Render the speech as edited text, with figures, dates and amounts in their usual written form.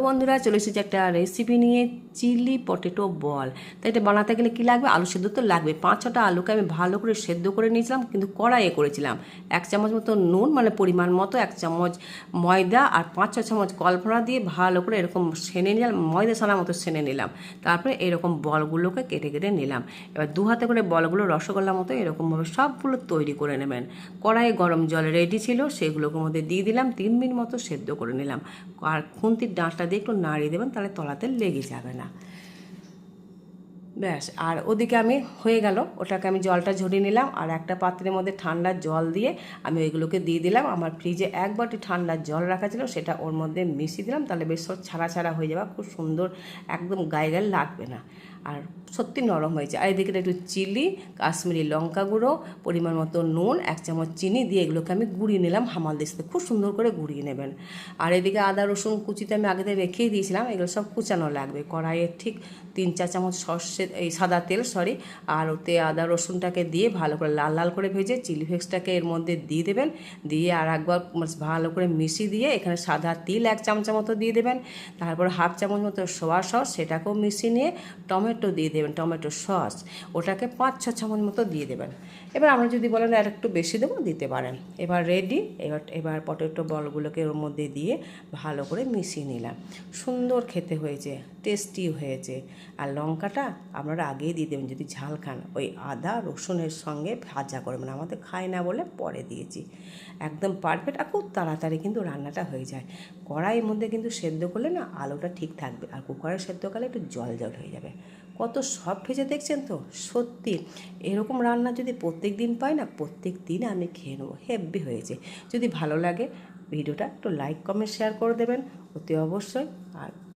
বন্ধুরা, চলে এসেছি একটা রেসিপি নিয়ে, চিলি পটেটো বল। তাই এটা বানাতে গেলে কী লাগবে? আলু সেদ্ধ তো লাগবে। 5-6টা আলুকে আমি ভালো করে সেদ্ধ করে নিয়েছিলাম, কিন্তু কড়াইয়ে করেছিলাম। 1 চামচ মতো নুন, মানে পরিমাণ মতো 1 চামচ ময়দা আর 5-6 চামচ কর্নফ্লাওয়ার দিয়ে ভালো করে এরকম সেনে নিলাম, ময়দা ছানা মতো সেনে নিলাম। তারপরে এরকম বলগুলোকে কেটে কেটে নিলাম। এবার 2 হাতে করে বলগুলো রসগোল্লার মতো এরকমভাবে সবগুলো তৈরি করে নেবেন। কড়াইয়ে গরম জল রেডি ছিল, সেগুলোর মধ্যে দিয়ে দিলাম, 3 মিনিট মতো সেদ্ধ করে নিলাম। আর খুন্তির ডাঁটটা দিয়ে একটু নাড়িয়ে দেবেন, তাহলে তলাতে লেগে যাবে না। ব্যাস, আর ওদিকে আমি হয়ে গেল, ওটাকে আমি জলটা ঝরিয়ে নিলাম, আর একটা পাত্রের মধ্যে ঠান্ডা জল দিয়ে আমি ওইগুলোকে দিয়ে দিলাম। আমার ফ্রিজে 1 বাটি ঠান্ডা জল রাখা ছিল, সেটা ওর মধ্যে মিশিয়ে দিলাম, তাহলে বেশ সব ছাড়া ছাড়া হয়ে যাবে, খুব সুন্দর, একদম গায়ে গায়ে লাগবে না, আর সত্যি নরম হয়েছে। আর এদিকে একটু চিলি, কাশ্মীরি লঙ্কা গুঁড়ো, পরিমাণ মতো নুন, 1 চামচ চিনি দিয়ে এগুলোকে আমি গুঁড়িয়ে নিলাম হামাল দিস্তে, খুব সুন্দর করে গুঁড়িয়ে নেবেন। আর এদিকে আদা রসুন কুচিতে আমি আগে থেকে রেখেই দিয়েছিলাম, এগুলো সব কুচানো লাগবে। কড়াইয়ে ঠিক 3-4 চামচ সাদা তেল আর ওতে আদা রসুনটাকে দিয়ে ভালো করে লাল লাল করে ভেজে চিলি ফ্লেক্সটাকে এর মধ্যে দিয়ে দেবেন, দিয়ে আর একবার ভালো করে মিশিয়ে দিয়ে এখানে সাদা তিল 1 চামচ মতো দিয়ে দেবেন। তারপর 1/2 চামচ মতো সোয়া সস, সেটাকেও মিশিয়ে নিয়ে টমেটো দিয়ে দেবেন, টমেটো সস, ওটাকে 5-6 চামচ মতো দিয়ে দেবেন। এবার আমরা যদি বলেন আর একটু বেশি দেবো, দিতে পারেন। এবার রেডি। এবার পটেটো বলগুলোকে ওর মধ্যে দিয়ে ভালো করে মিশিয়ে নিলাম। সুন্দর খেতে হয়েছে, টেস্টি হয়েছে। আর লঙ্কাটা আপনারা আগেই দিয়ে দেবেন যদি ঝাল খান, ওই আদা রসুনের সঙ্গে ভাজা করবেন, আমাদের খায় না বলে পরে দিয়েছি। একদম পারফেক্ট, আর খুব তাড়াতাড়ি কিন্তু রান্নাটা হয়ে যায়। কড়াইয়ের মধ্যে কিন্তু সেদ্ধ করলে না আলুটা ঠিক থাকবে, আর কুকারে সেদ্ধ করলে একটু জল জল হয়ে যাবে। কত সফট হয়েছে দেখছেন তো, সত্যি এরকম রান্না যদি প্রত্যেক দিন পাই না, প্রত্যেক দিন আমি খেয়ে নেবো, হেব্বি হয়েছে। যদি ভালো লাগে ভিডিওটা একটু লাইক কমেন্ট শেয়ার করে দেবেন অতি অবশ্যই। আর